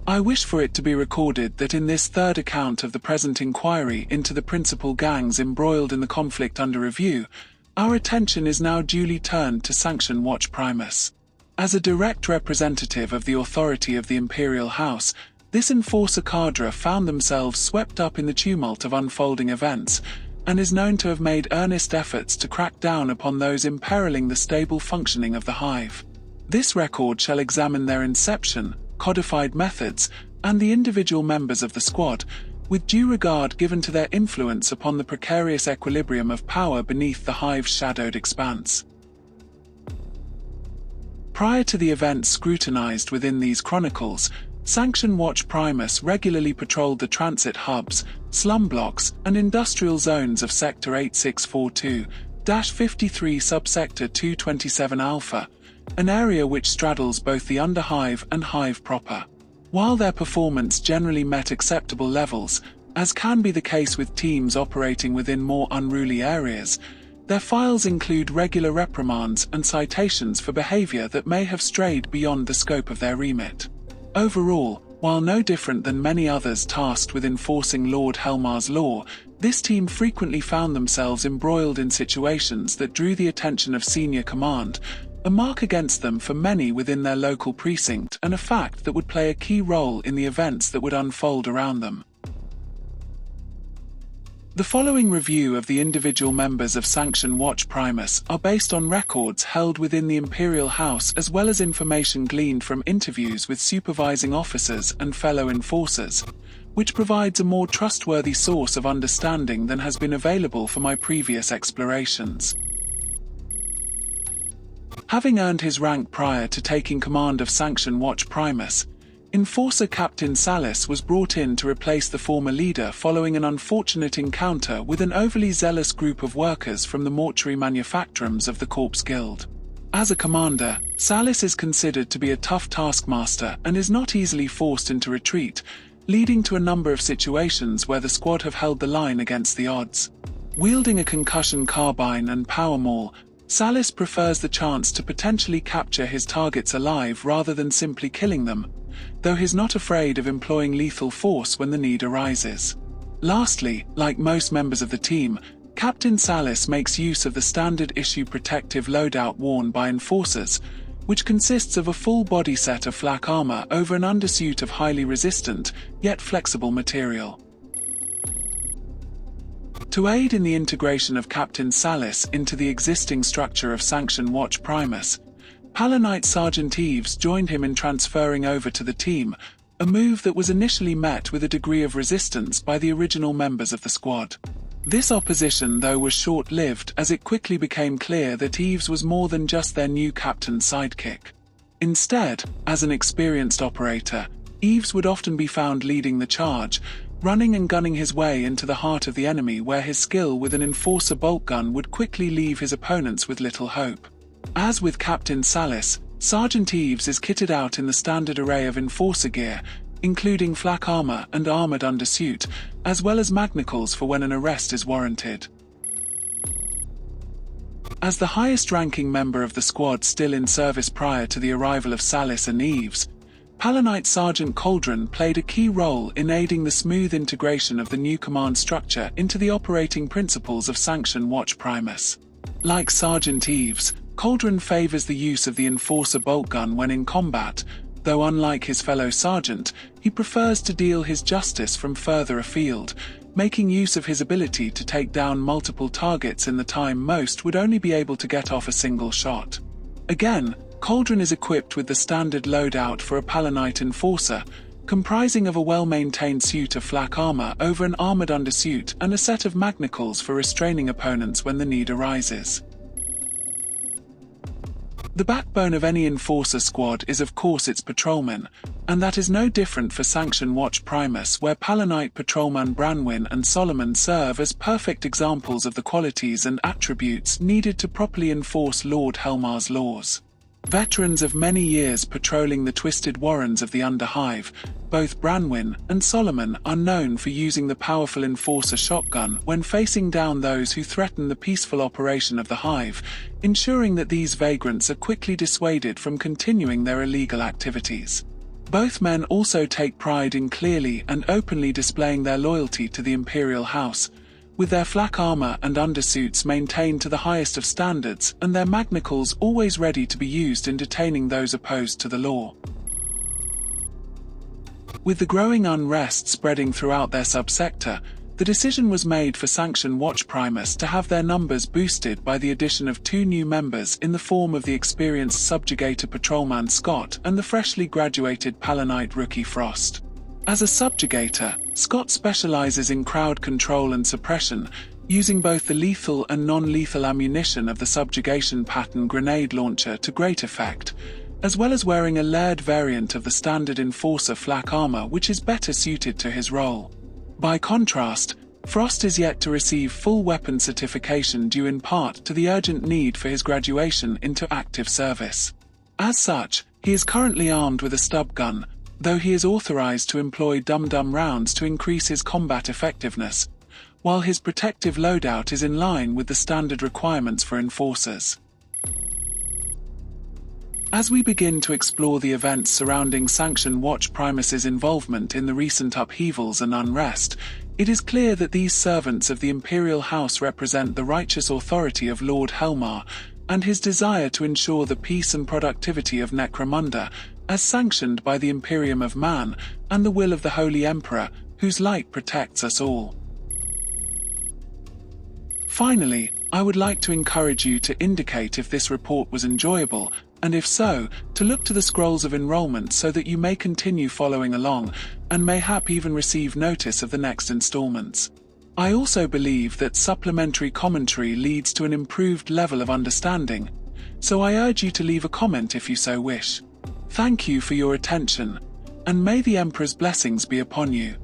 I wish for it to be recorded that in this third account of the present inquiry into the principal gangs embroiled in the conflict under review, our attention is now duly turned to Sanction Watch Primus. As a direct representative of the authority of the Imperial House, this enforcer cadre found themselves swept up in the tumult of unfolding events, and is known to have made earnest efforts to crack down upon those imperiling the stable functioning of the hive. This record shall examine their inception, codified methods, and the individual members of the squad, with due regard given to their influence upon the precarious equilibrium of power beneath the hive's shadowed expanse. Prior to the events scrutinized within these chronicles, Sanction Watch Primus regularly patrolled the transit hubs, slum blocks, and industrial zones of Sector 8642-53 Subsector 227 Alpha, an area which straddles both the Underhive and Hive proper. While their performance generally met acceptable levels, as can be the case with teams operating within more unruly areas, their files include regular reprimands and citations for behavior that may have strayed beyond the scope of their remit. Overall, while no different than many others tasked with enforcing Lord Helmar's law, this team frequently found themselves embroiled in situations that drew the attention of senior command, a mark against them for many within their local precinct and a fact that would play a key role in the events that would unfold around them. The following review of the individual members of Sanction Watch Primus are based on records held within the Imperial House as well as information gleaned from interviews with supervising officers and fellow enforcers, which provides a more trustworthy source of understanding than has been available for my previous explorations. Having earned his rank prior to taking command of Sanction Watch Primus, Enforcer Captain Salis was brought in to replace the former leader following an unfortunate encounter with an overly zealous group of workers from the mortuary manufacturers of the Corpse Guild. As a commander, Salis is considered to be a tough taskmaster and is not easily forced into retreat, leading to a number of situations where the squad have held the line against the odds. Wielding a concussion carbine and power maul, Salis prefers the chance to potentially capture his targets alive rather than simply killing them, though he's not afraid of employing lethal force when the need arises. Lastly, like most members of the team, Captain Salis makes use of the standard issue protective loadout worn by enforcers, which consists of a full body set of flak armor over an undersuit of highly resistant, yet flexible material. To aid in the integration of Captain Salis into the existing structure of Sanction Watch Primus, Palanite Sergeant Eaves joined him in transferring over to the team, a move that was initially met with a degree of resistance by the original members of the squad. This opposition, though, was short-lived as it quickly became clear that Eaves was more than just their new captain's sidekick. Instead, as an experienced operator, Eaves would often be found leading the charge, running and gunning his way into the heart of the enemy where his skill with an enforcer bolt gun would quickly leave his opponents with little hope. As with Captain Salis, Sergeant Eaves is kitted out in the standard array of enforcer gear, including flak armor and armored undersuit, as well as magnicals for when an arrest is warranted. As the highest-ranking member of the squad still in service prior to the arrival of Salis and Eaves, Palanite Sergeant Cauldron played a key role in aiding the smooth integration of the new command structure into the operating principles of Sanction Watch Primus. Like Sergeant Eaves, Cauldron favors the use of the enforcer bolt gun when in combat, though unlike his fellow sergeant, he prefers to deal his justice from further afield, making use of his ability to take down multiple targets in the time most would only be able to get off a single shot. Again, Cauldron is equipped with the standard loadout for a Palanite enforcer, comprising of a well-maintained suit of flak armor over an armored undersuit and a set of magnicals for restraining opponents when the need arises. The backbone of any enforcer squad is of course its patrolmen, and that is no different for Sanction Watch Primus, where Palanite patrolman Branwin and Solomon serve as perfect examples of the qualities and attributes needed to properly enforce Lord Helmar's laws. Veterans of many years patrolling the twisted warrens of the Underhive, both Branwin and Solomon are known for using the powerful enforcer shotgun when facing down those who threaten the peaceful operation of the hive, ensuring that these vagrants are quickly dissuaded from continuing their illegal activities. Both men also take pride in clearly and openly displaying their loyalty to the Imperial House, with their flak armor and undersuits maintained to the highest of standards and their magnicals always ready to be used in detaining those opposed to the law. With the growing unrest spreading throughout their subsector, the decision was made for Sanction Watch Primus to have their numbers boosted by the addition of 2 new members in the form of the experienced subjugator Patrolman Scott and the freshly graduated Palanite rookie Frost. As a subjugator, Scott specializes in crowd control and suppression, using both the lethal and non-lethal ammunition of the subjugation pattern grenade launcher to great effect, as well as wearing a layered variant of the standard Enforcer flak armor which is better suited to his role. By contrast, Frost is yet to receive full weapon certification due in part to the urgent need for his graduation into active service. As such, he is currently armed with a stub gun, though he is authorized to employ dum-dum rounds to increase his combat effectiveness, while his protective loadout is in line with the standard requirements for enforcers. As we begin to explore the events surrounding Sanction Watch Primus's involvement in the recent upheavals and unrest, it is clear that these servants of the Imperial House represent the righteous authority of Lord Helmar and his desire to ensure the peace and productivity of Necromunda, as sanctioned by the Imperium of Man and the will of the Holy Emperor, whose light protects us all. Finally, I would like to encourage you to indicate if this report was enjoyable, and if so, to look to the scrolls of enrollment so that you may continue following along, and mayhap even receive notice of the next installments. I also believe that supplementary commentary leads to an improved level of understanding, so I urge you to leave a comment if you so wish. Thank you for your attention, and may the Emperor's blessings be upon you.